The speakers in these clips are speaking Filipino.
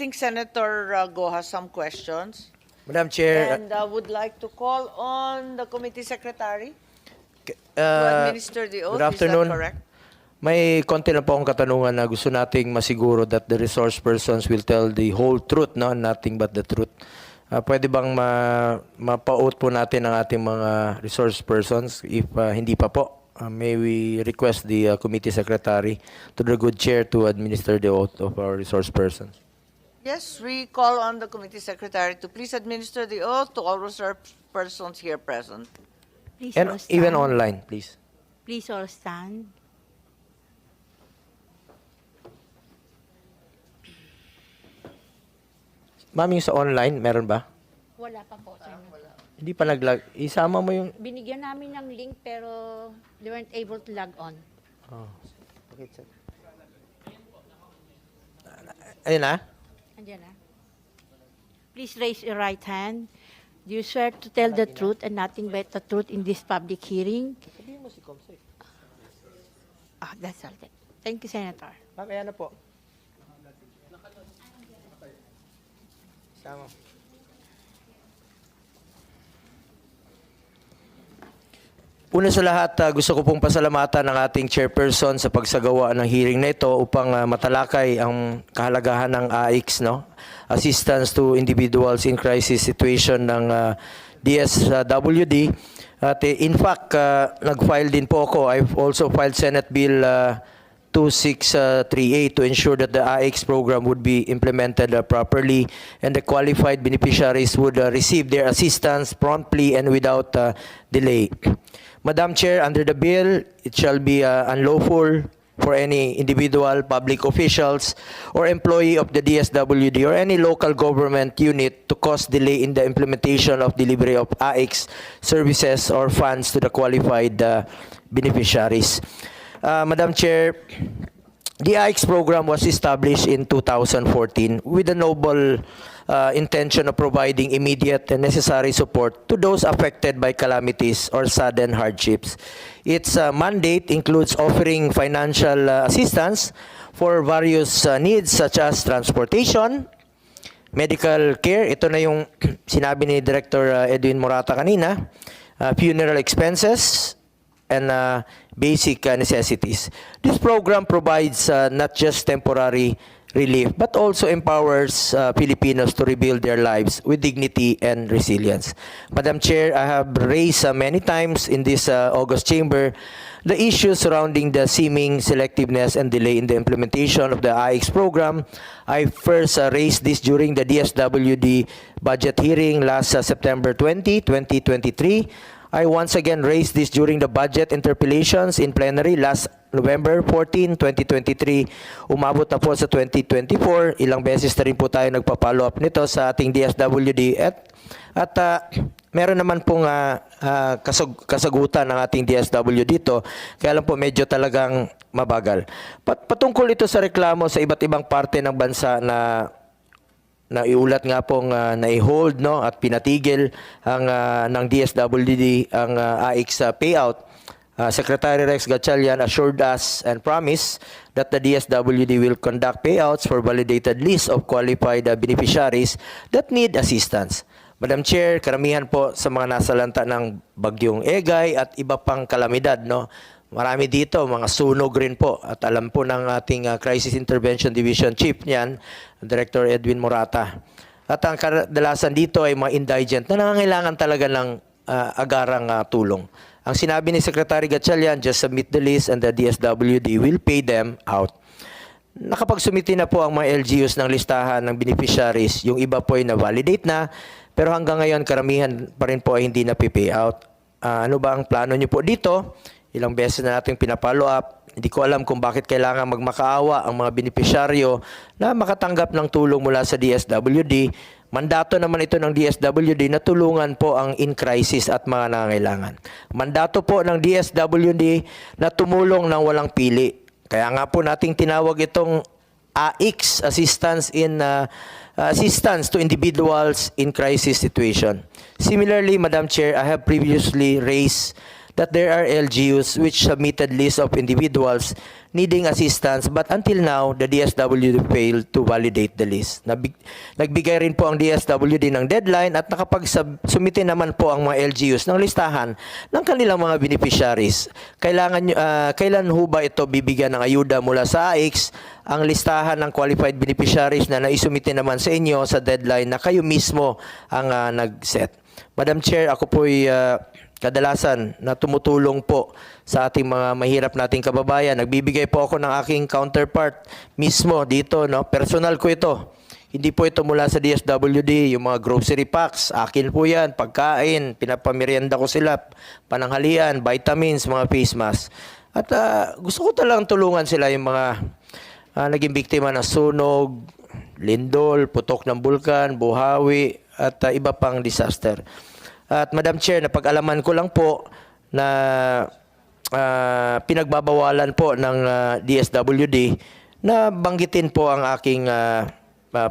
think Senator Go has some questions Madam Chair, and would like to call on the committee secretary to uh, administer the oath. good afternoon. Is that correct? May konti na po akong katanungan na gusto nating masiguro that the resource persons will tell the whole truth, no? Nothing but the truth. Pwede bang mapa-oath po natin ang ating mga resource persons? If hindi pa po, may we request the committee secretary to the good chair to administer the oath of our resource persons. Yes, we call on the committee secretary to please administer the oath to all resource persons here present. Please And all stand. even online, please. Please all stand. Ma'am, yung sa online, meron ba? Wala pa po, sir. Hindi pa nag-log. Isama mo yung... Binigyan namin ng link pero they weren't able to log on. Oh. Ayun na. Andiyan na. Please raise your right hand. Do you swear to tell the truth and nothing but the truth in this public hearing? That's all. Thank you, Senator. Ma'am, ayan na po. Sama. Una sa lahat, gusto ko pong pasalamatan ang ating chairperson sa pagsagawa ng hearing na ito upang matalakay ang kahalagahan ng AICS, no? Assistance to Individuals in Crisis Situation ng DSWD. At in fact, nag-file din po ako. I've also filed Senate Bill 2638 to ensure that the AICS program would be implemented properly and the qualified beneficiaries would receive their assistance promptly and without delay. Madam Chair, under the bill, it shall be unlawful for any individual, public officials, or employee of the DSWD or any local government unit to cause delay in the implementation of delivery of AICS services or funds to the qualified beneficiaries. Madam Chair, the AICS program was established in 2014 with the noble intention of providing immediate and necessary support to those affected by calamities or sudden hardships. Its mandate includes offering financial assistance for various needs such as transportation, medical care, ito na yung sinabi ni Director Edwin Morata kanina, funeral expenses, and basic necessities. This program provides not just temporary relief, but also empowers Filipinos to rebuild their lives with dignity and resilience. Madam Chair, I have raised many times in this August chamber the issues surrounding the seeming selectiveness and delay in the implementation of the AICS program. I first raised this during the DSWD budget hearing last September 20, 2023. I once again raised this during the budget interpellations in plenary last November 14, 2023. Umabot na po sa 2024. Ilang beses na rin po tayo nagpa-follow up nito sa ating DSWD at meron naman pong kasagutan ng ating DSWD dito. Kaya lang po medyo talagang mabagal. Patungkol ito sa reklamo sa iba't ibang parte ng bansa na iulat nga pong na-hold, no, at pinatigil ang ng DSWD ang AICS payout. Secretary Rex Gatchalian assured us and promised that the DSWD will conduct payouts for validated list of qualified beneficiaries that need assistance. Madam Chair, karamihan po sa mga nasalanta ng Bagyong Egay at iba pang kalamidad, no, marami dito, mga sunog rin po. At alam po ng ating Crisis Intervention Division Chief niyan, Director Edwin Morata. At ang kadalasan dito ay mga indigent na nangangailangan talaga ng agarang tulong. Ang sinabi ni Secretary Gatchalian, just submit the list and the DSWD will pay them out. Nakapagsumiti na po ang mga LGUs ng listahan ng beneficiaries. Yung iba po ay na-validate na, pero hanggang ngayon karamihan pa rin po ay hindi na pay out. Ano ba ang plano niyo po dito? Ilang beses na nating pinapollow up. Hindi ko alam kung bakit kailangan magmakaawa ang mga benepisyaryo na makatanggap ng tulong mula sa DSWD. Mandato naman ito ng DSWD na tulungan po ang in-crisis at mga nangangailangan. Mandato po ng DSWD na tumulong ng walang pili. Kaya nga po nating tinawag itong AICS, Assistance to Individuals in Crisis Situation. Similarly, Madam Chair, I have previously raised that there are LGUs which submitted list of individuals needing assistance, but until now, the DSWD failed to validate the list. Nagbigay rin po ang DSWD ng deadline at nakapag-submit naman po ang mga LGUs ng listahan ng kanilang mga beneficiaries. Kailan ho ba ito bibigyan ng ayuda mula sa AIX ang listahan ng qualified beneficiaries na naisumite naman sa inyo sa deadline na kayo mismo ang nag-set? Madam Chair, ako po'y kadalasan na tumutulong po sa ating mga mahirap nating kababayan. Nagbibigay po ako ng aking counterpart mismo dito, no? Personal ko ito. Hindi po ito mula sa DSWD, yung mga grocery packs, akin po yan, pagkain, pinapamerienda ko sila, pananghalian, vitamins, mga face mask. At gusto ko talagang tulungan sila yung mga naging biktima ng sunog, lindol, putok ng bulkan, buhawi, at iba pang disaster. At Madam Chair, napag-alaman ko lang po na pinagbabawalan po ng DSWD na banggitin po ang aking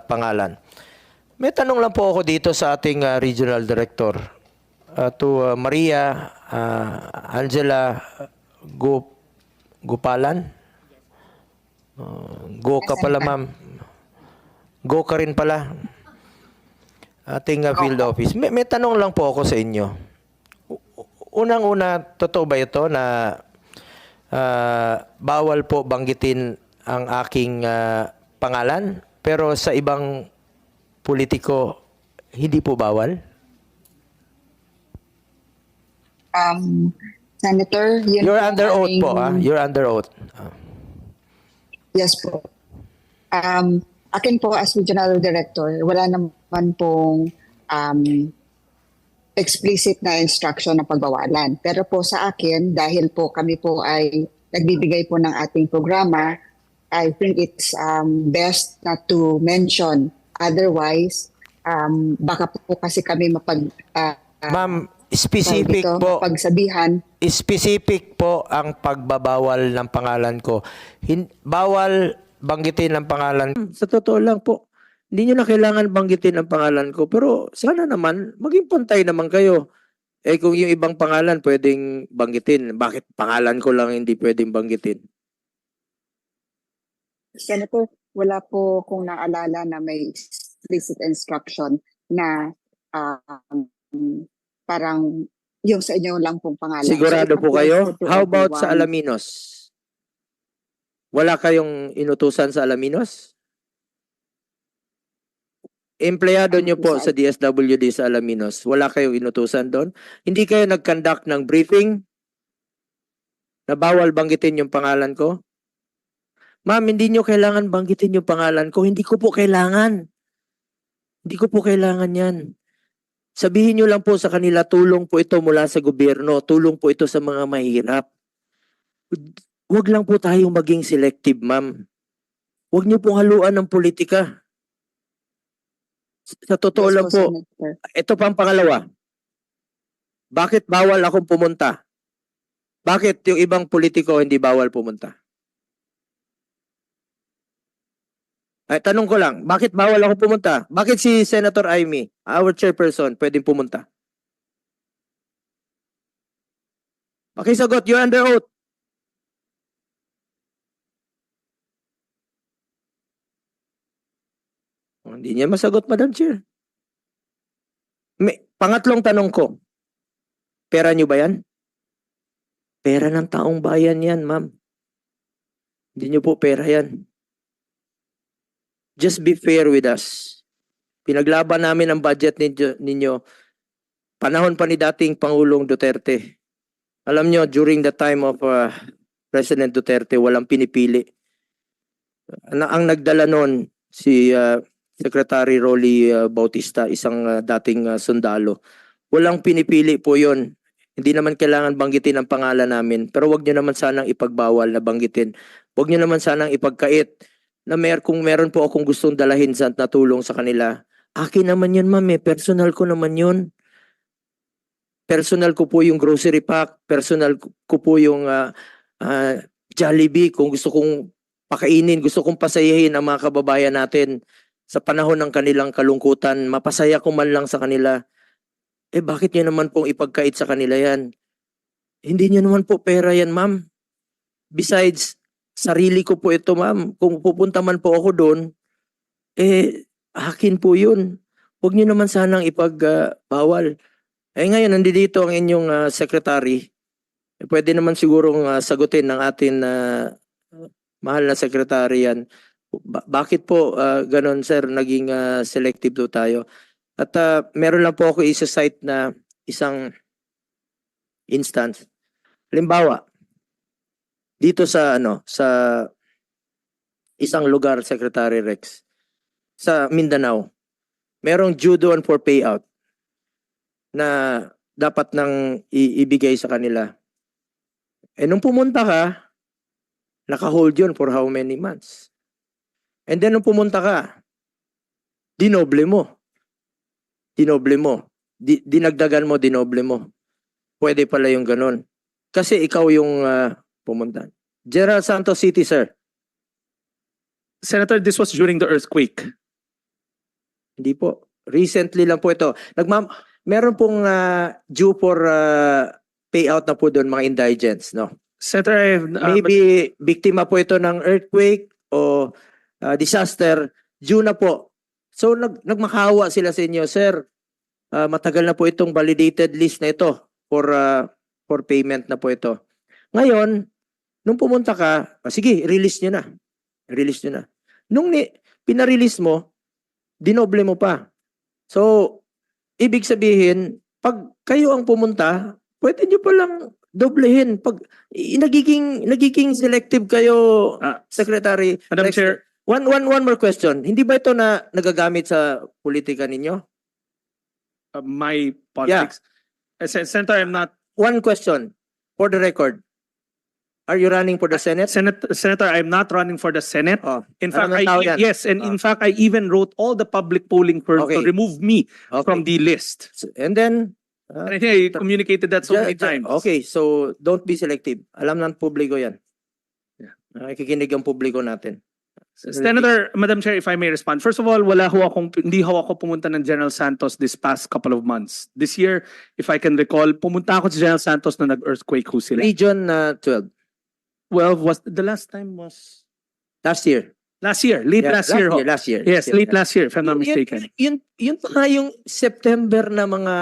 pangalan. May tanong lang po ako dito sa ating Regional Director, to Maria Angela Gupalan. Go ka pala, ma'am. Go ka rin pala. Ating field office. May tanong lang po ako sa inyo. Unang-una, totoo ba ito na bawal po banggitin ang aking pangalan, pero sa ibang politiko, hindi po bawal? Senator, yun You're po under oath aming- po, You're under oath. Yes po. Akin po as Regional Director, wala naman pong explicit na instruction na pagbawalan. Pero po sa akin, dahil po kami po ay nagbibigay po ng ating programa, I think it's best not to mention. Otherwise, baka po kasi kami Ma'am, specific po. pagsabihan. Specific po ang pagbabawal ng pangalan ko. Bawal banggitin ang pangalan. Sa totoo lang po, hindi nyo na kailangan banggitin ang pangalan ko. Pero sana naman, maging pantay naman kayo. Kung yung ibang pangalan pwedeng banggitin, bakit pangalan ko lang hindi pwedeng banggitin? Senator, wala po kung naalala na may explicit instruction na parang yung sa inyo lang pong pangalan. Sigurado So, po kayo? to How about sa everyone. Alaminos? Wala kayong inutusan sa Alaminos? Empleyado nyo po sa DSWD sa Alaminos. Wala kayong inutusan doon? Hindi kayo nag-conduct ng briefing na bawal banggitin yung pangalan ko? Ma'am, hindi nyo kailangan banggitin yung pangalan ko. Hindi ko po kailangan. Hindi ko po kailangan yan. Sabihin nyo lang po sa kanila, tulong po ito mula sa gobyerno. Tulong po ito sa mga mahirap. Huwag lang po tayong maging selective, ma'am. Huwag nyo pong haluan ng politika. Sa totoo Yes lang po, Senator. ito pang pangalawa. Bakit bawal akong pumunta? Bakit yung ibang politiko hindi bawal pumunta? Ay, tanong ko lang, bakit bawal ako pumunta? Bakit si Senator Amy, our chairperson, pwedeng pumunta? Okay, sagot. You're under oath. Hindi niya masagot, Madam Chair. Pangatlong tanong ko, pera niyo ba yan? Pera ng taong bayan yan, ma'am. Hindi niyo po pera yan. Just be fair with us. Pinaglaban namin ang budget ninyo panahon pa ni dating Pangulong Duterte. Alam niyo, during the time of President Duterte, walang pinipili. Ang nagdala noon si Secretary Rolly Bautista, isang dating sundalo. Walang pinipili po yon. Hindi naman kailangan banggitin ang pangalan namin. Pero wag nyo naman sanang ipagbawal na banggitin. Wag nyo naman sanang ipagkait na kung meron po akong gustong dalahin sa natulong sa kanila. Akin naman yun, ma'am. Personal ko naman yun. Personal ko po yung grocery pack. Personal ko po yung Jollibee. Kung gusto kong pakainin, gusto kong pasayahin ang mga kababayan natin sa panahon ng kanilang kalungkutan, mapasaya ko man lang sa kanila. Bakit nyo naman pong ipagkait sa kanila yan? Hindi nyo naman po pera yan, ma'am. Besides, sarili ko po ito, ma'am. Kung pupunta man po ako doon, akin po yun. Huwag nyo naman sanang ipagbawal. Ngayon, nandito ang inyong secretary. Pwede naman sigurong sagutin ng atin mahal na secretary yan. Bakit po ganon, sir, naging selective do tayo? At meron lang po ako isa-cite na isang instance. Halimbawa, dito sa sa isang lugar, Secretary Rex, sa Mindanao, merong due doon for payout na dapat nang ibigay sa kanila. Nung pumunta ka, naka-hold yun for how many months? And then nung pumunta ka, dinoble mo. Dinagdagan mo, dinoble mo. Pwede pala yung ganun. Kasi ikaw yung pumunta. General Santos City, sir. Senator, this was during the earthquake. Hindi po. Recently lang po ito. Meron pong due for payout na po doon, mga indigents, no? Senator, Maybe biktima po ito ng earthquake o disaster, due na po. So nagmakawa sila sa inyo, sir. Matagal na po itong validated list na ito for payment na po ito. Ngayon, nung pumunta ka, sige, release nyo na. Release nyo na. Nung pinarelease mo, dinoble mo pa. So, ibig sabihin, pag kayo ang pumunta, pwede nyo palang doblehin. Pag nagiging selective kayo, Secretary. Madam Rex, Chair. One more question. Hindi ba ito na nagagamit sa politika ninyo? My politics. Senator, I'm not. One question for the record. Are you running for the Senate? Senator, I'm not running for the Senate. Oh, In fact, ano ng tao yan? yes, and in fact, I even wrote all the public polling firms to Okay. remove me Okay. from the list. And then, And I think I communicated that so many times. okay, so don't be selective. Alam ng publiko yan. Yeah. Nakikinig ang publiko natin. Senator, Madam Chair, if I may respond. First of all, hindi ho ako pumunta ng General Santos this past couple of months. This year, if I can recall, pumunta ako sa General Santos na nag-earthquake ho sila. Region 12, Well, the last time was last year. last year, late Yeah, last year ho. Last year. Yes, late last year, if I'm not mistaken. Yun pa nga yung September na mga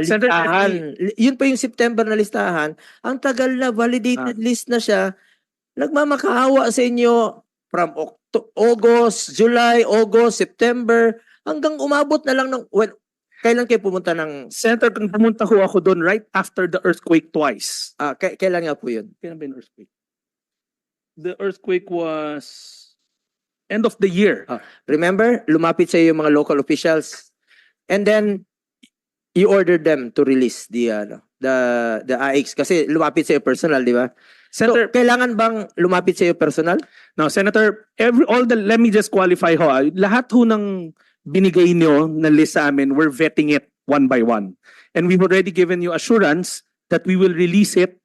Senator, listahan. Yun pa yung September na listahan. Ang tagal na, validated list na siya. Nagmamakaawa sa inyo from August, July, August, September, hanggang umabot na lang ng, well, kailan kayo pumunta ng, Senator, kung pumunta ho ako doon right after the earthquake twice. kailan nga po yun? Kailan ba yung earthquake? The earthquake was end of the year. Remember, lumapit sa iyo yung mga local officials and then you ordered them to release the AX kasi lumapit sa iyo personal, di ba? Senator, So, kailangan bang lumapit sa iyo personal? no, Senator, let me just qualify ho. Lahat ho ng binigay niyo na list sa amin, we're vetting it one by one. And we've already given you assurance that we will release it,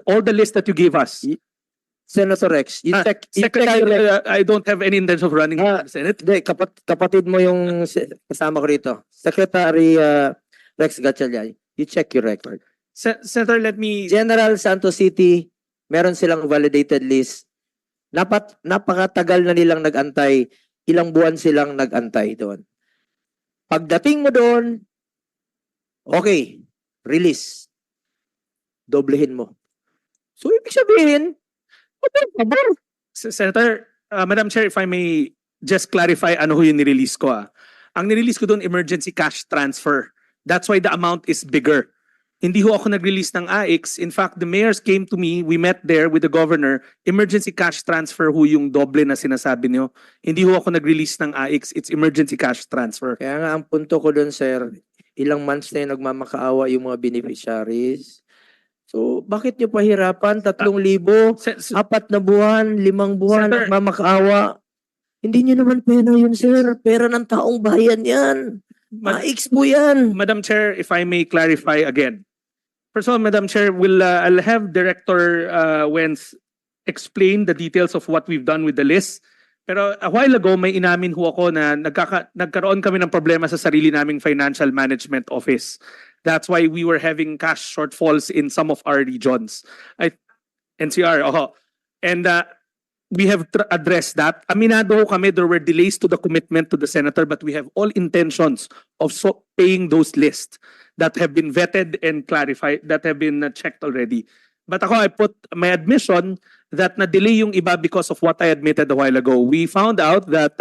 all the list that you gave us. Senator Rex, you check Secretary, your record. I don't have any intention of running for the Senate. Hindi, kapatid mo yung kasama ko rito. Secretary Rex Gatchalian, you check your record. Senator, let me... General Santos City, meron silang validated list. Napakatagal na nilang nag-antay. Ilang buwan silang nag-antay doon. Pagdating mo doon, okay, release. Doblehin mo. So, ibig sabihin, Senator, Madam Chair, if I may just clarify ano ho yung nirelease ko. Ang nirelease ko doon, emergency cash transfer. That's why the amount is bigger. Hindi ho ako nag-release ng AX. In fact, the mayors came to me, we met there with the governor, emergency cash transfer ho yung doble na sinasabi niyo. Hindi ho ako nag-release ng AX, it's emergency cash transfer. kaya nga ang punto ko doon, sir, ilang months na yung nagmamakaawa yung mga beneficiaries. So, bakit nyo pahirapan? 3,000, 4 na buwan, 5 buwan, Senator. nagmamakaawa. Hindi nyo naman pera yun, sir. Pera ng taong bayan yan. Maix po yan. Madam Chair, if I may clarify again. First of all, Madam Chair, I'll have Director Wentz explain the details of what we've done with the list. Pero a while ago, may inamin ho ako na nagkaroon kami ng problema sa sarili naming financial management office. That's why we were having cash shortfalls in some of our regions. NCR, and we have addressed that. Aminado ho kami, there were delays to the commitment to the senator, but we have all intentions of paying those lists that have been vetted and clarified, that have been checked already. But ako, I put my admission that na-delay yung iba because of what I admitted a while ago. We found out that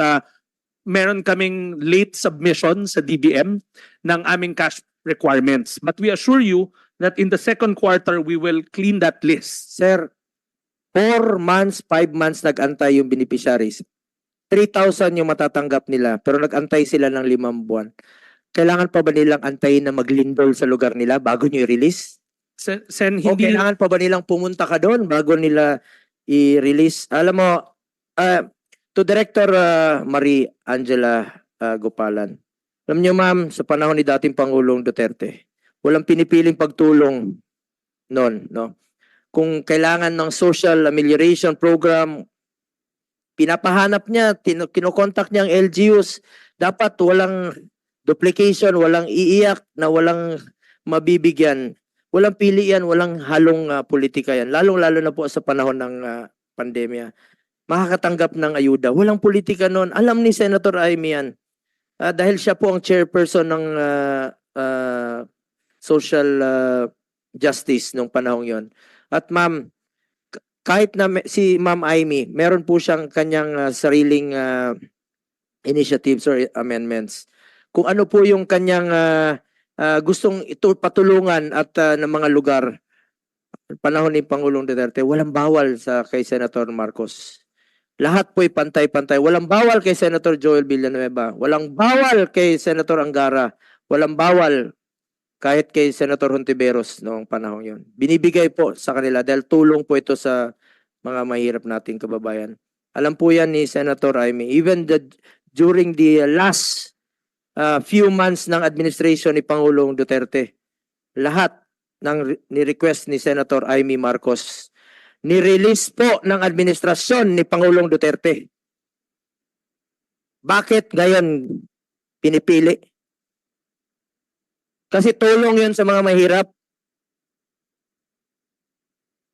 meron kaming late submission sa DBM ng aming cash requirements. But we assure you that in the second quarter, we will clean that list. Sir, 4 months, 5 months nag-antay yung beneficiaries. 3,000 yung matatanggap nila, pero nag-antay sila ng 5 buwan. Kailangan pa ba nilang antayin na maglindol sa lugar nila bago nyo i-release? Sen, O hindi kailangan pa ba nilang pumunta ka doon bago nila i-release? Alam mo, to Director Marie Angela Gopalan, alam niyo ma'am, sa panahon ni dating Pangulong Duterte, walang pinipiling pagtulong noon, no? Kung kailangan ng social amelioration program, pinapahanap niya, kinokontak niya ang LGUs, dapat walang duplication, walang iiyak na walang mabibigyan. Walang pili yan, walang halong politika yan. Lalong-lalo na po sa panahon ng pandemya. Makakatanggap ng ayuda. Walang politika noon. Alam ni Senator Amy yan. Dahil siya po ang chairperson ng social justice nung panahon yon. At ma'am, kahit na si Ma'am Amy, meron po siyang kanyang sariling initiatives or amendments. Kung ano po yung kanyang gustong ito patulungan at ng mga lugar, panahon ni Pangulong Duterte, walang bawal sa kay Senator Marcos. Lahat po'y pantay-pantay. Walang bawal kay Senator Joel Villanueva. Walang bawal kay Senator Angara. Walang bawal kahit kay Senator Hontiveros noong panahon yon. Binibigay po sa kanila dahil tulong po ito sa mga mahirap nating kababayan. Alam po yan ni Senator Amy. Even during the last few months ng administration ni Pangulong Duterte, lahat ng ni-request ni Senator Amy Marcos, ni-release po ng administrasyon ni Pangulong Duterte. Bakit ngayon pinipili? Kasi tulong yun sa mga mahirap.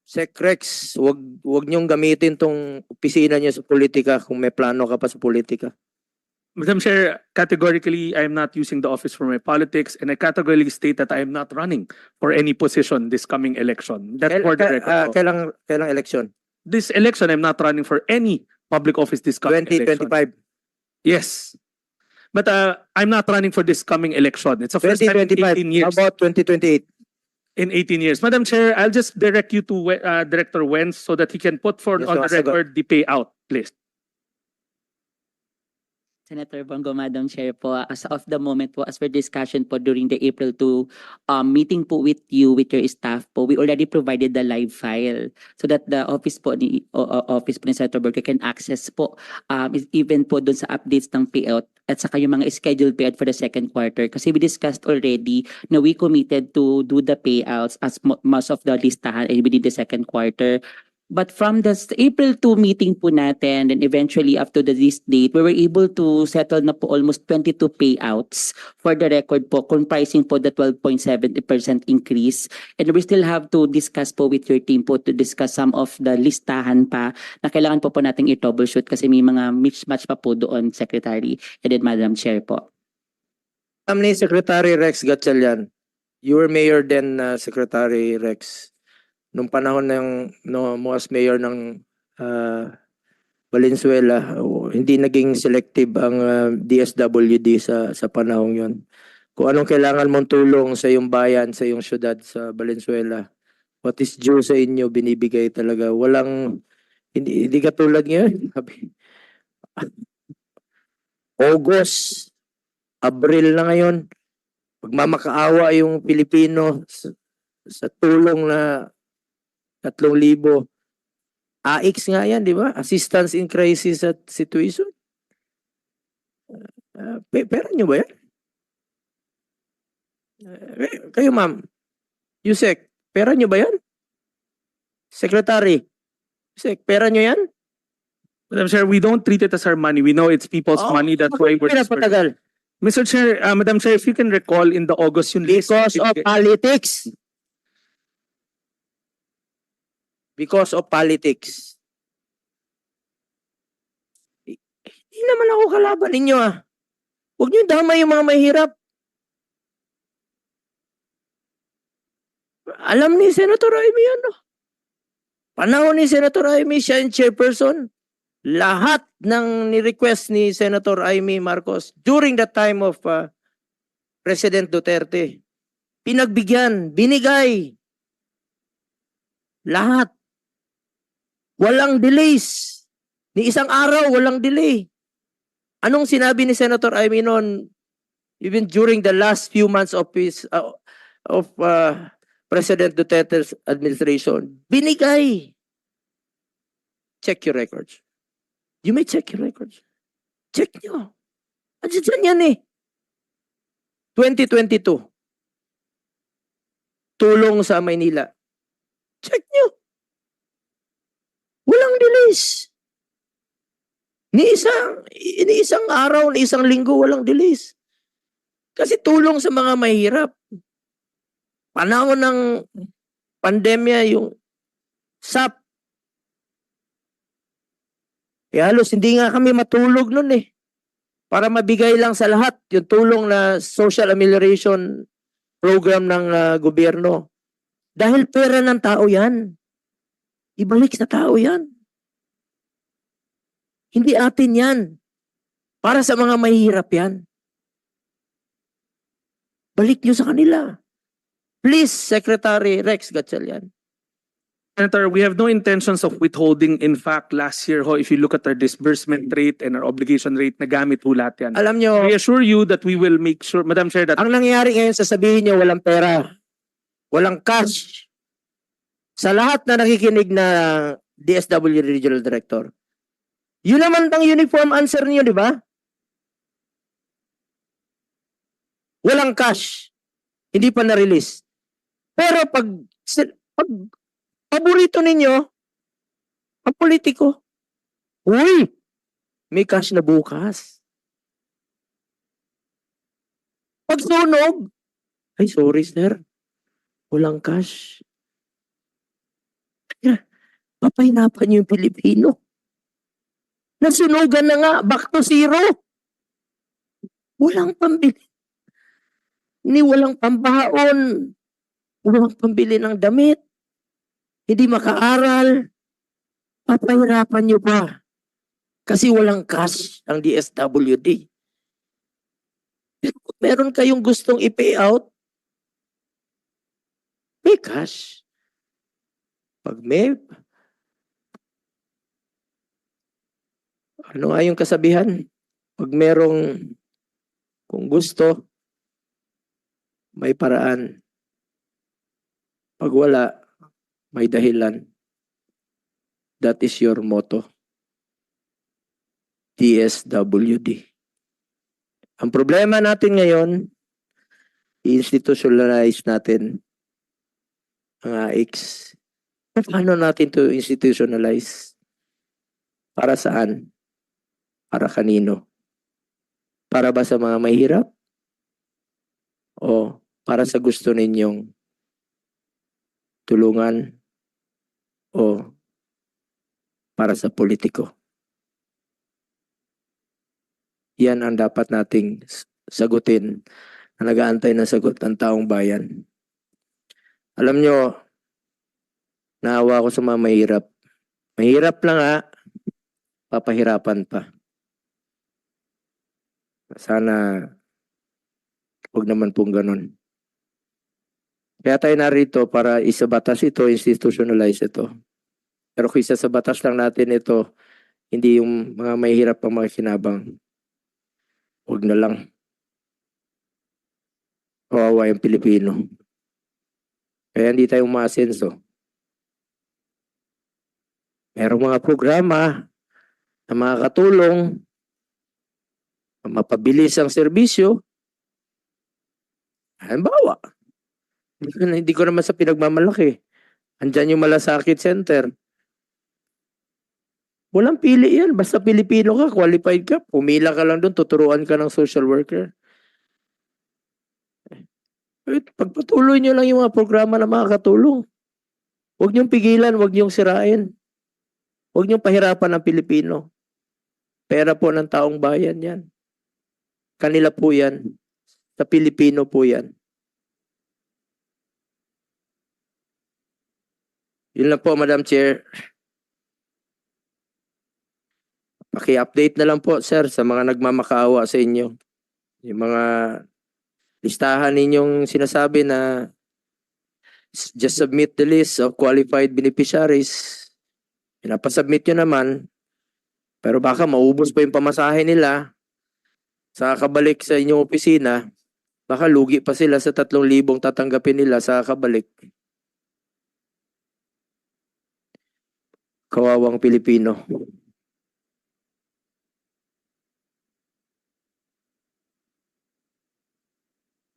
Secrex, wag niyong gamitin tong opisina niyo sa politika kung may plano ka pa sa politika. Madam Chair, categorically, I am not using the office for my politics, and I categorically state that I am not running for any position this coming election. That's for the record. Kailang election? This election, I'm not running for any public office this coming election. 2025. Yes. But I'm not running for this coming election. It's a first time in 2025. 18 years. How about 2028? In 18 years. Madam Chair, I'll just direct you to Director Wenz so that he can put Yes, on the sagot. record the payout list. Senator Bongo, Madam Chair po, as of the moment po, as per discussion po during the April 2 meeting po with you, with your staff po, we already provided the live file so that the office po ni Senator Bongo can access po even po dun sa updates ng payout at saka yung mga scheduled payout for the second quarter. Kasi we discussed already na we committed to do the payouts as most of the listahan within the second quarter. But from the April 2 meeting po natin, and eventually after this date, we were able to settle na po almost 22 payouts for the record po, comprising po the 12.70% increase. And we still have to discuss po with your team po to discuss some of the listahan pa na kailangan po nating i-troubleshoot kasi may mga mismatch pa po doon, Secretary, and then Madam Chair po. Ni Secretary Rex Gatchalian, you were mayor then, Secretary Rex. Nung panahon mo as mayor ng Valenzuela, hindi naging selective ang DSWD sa panahon yon. Kung anong kailangan mong tulong sa iyong bayan, sa iyong syudad sa Valenzuela, what is due sa inyo, binibigay talaga. Walang, hindi katulad ngayon. August, Abril na ngayon, pagmamakaawa yung Pilipino sa tulong na 3,000. AX nga yan, di ba? Assistance in Crisis at Situation. Pera nyo ba yan? Kayo ma'am, Yusek, pera nyo ba yan? Secretary, Yusek, pera nyo yan? Madam Chair, we don't treat it as our money. We know it's people's money. That's why we're Patagal. Mr. Chair, Madam Chair, if you can recall in the August yung list. Because of politics. Because of politics. Hindi naman ako kalaban ninyo ah. Huwag niyo damay yung mga mahirap. Alam ni Senator Amy yan. No? Panahon ni Senator Amy, siya yung chairperson. Lahat ng ni-request ni Senator Amy Marcos during the time of President Duterte, pinagbigyan, binigay. Lahat. Walang delays. Ni isang araw, walang delay. Anong sinabi ni Senator Amy noon, even during the last few months of President Duterte's administration? Binigay. Check your records. You may check your records. Check nyo. Andiyan yan eh. 2022. Tulong sa Maynila. Check nyo. Walang delays. Ni isang araw, ni isang linggo, walang delays. Kasi tulong sa mga mahirap. Panahon ng pandemya, yung SAP, halos hindi nga kami matulog nun eh. Para mabigay lang sa lahat yung tulong na social amelioration program ng gobyerno. Dahil pera ng tao yan. Ibalik sa tao yan. Hindi atin yan. Para sa mga mahihirap yan. Balik nyo sa kanila. Please, Secretary Rex Gatchalian. Senator, we have no intentions of withholding. In fact, last year, if you look at our disbursement rate and our obligation rate, nagamit po lahat yan. Alam nyo, We assure you that we will make sure, Madam Chair, that ang nangyayari ngayon, sasabihin nyo, walang pera. Walang cash. Sa lahat na nakikinig na DSWD Regional Director, yun naman ang uniform answer niyo, di ba? Walang cash. Hindi pa na-release. Pero pag paborito ninyo, ang politiko, uy, may cash na bukas. Pag sunog, ay sorry sir, walang cash. Papahinapan niyo yung Pilipino. Nasunugan na nga, back to zero. Walang pambili. Walang pambaon. Walang pambili ng damit. Hindi makaaral. Papahirapan niyo pa. Kasi walang cash ang DSWD. Pero kung meron kayong gustong i-pay out, may cash. Pag may ano nga yung kasabihan? Pag merong, kung gusto, may paraan. Pag wala, may dahilan. That is your motto. DSWD. Ang problema natin ngayon, i-institutionalize natin ang AIX. Paano natin to institutionalize? Para saan? Para kanino? Para ba sa mga mahirap? O para sa gusto ninyong tulungan? O para sa politiko? Yan ang dapat nating sagutin na nag-aantay na sagot ng taong bayan. Alam nyo, naawa ko sa mga mahirap. Mahirap lang papahirapan pa. Sana huwag naman pong ganun. Kaya tayo narito para isabatas ito, institutionalize ito. Pero kung isa sa batas lang natin ito, hindi yung mga mahihirap ang mga kinabang. Huwag na lang. Kawawa yung Pilipino. Kaya hindi tayo umaasenso. Merong mga programa na makakatulong na mapabilis ang serbisyo. Halimbawa, hindi ko naman sa pinagmamalaki. Andyan yung Malasakit Center. Walang pili yan. Basta Pilipino ka, qualified ka, pumila ka lang doon, tuturuan ka ng social worker. Pagpatuloy nyo lang yung mga programa na makakatulong. Huwag niyong pigilan, huwag niyong sirain. Huwag niyong pahirapan ang Pilipino. Pera po ng taong bayan yan. Kanila po yan. Sa Pilipino po yan. Yun lang po, Madam Chair. Paki-update na lang po, sir, sa mga nagmamakaawa sa inyo. Yung mga listahan ninyong sinasabi na just submit the list of qualified beneficiaries. Pinapasubmit nyo naman, pero baka maubos pa yung pamasahe nila sa kabalik sa inyong opisina. Baka lugi pa sila sa 3,000 tatanggapin nila sa kabalik. Kawawang Pilipino.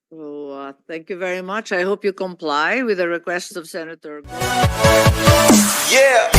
So, thank you very much. I hope you comply with the request of Senator Go. Yeah.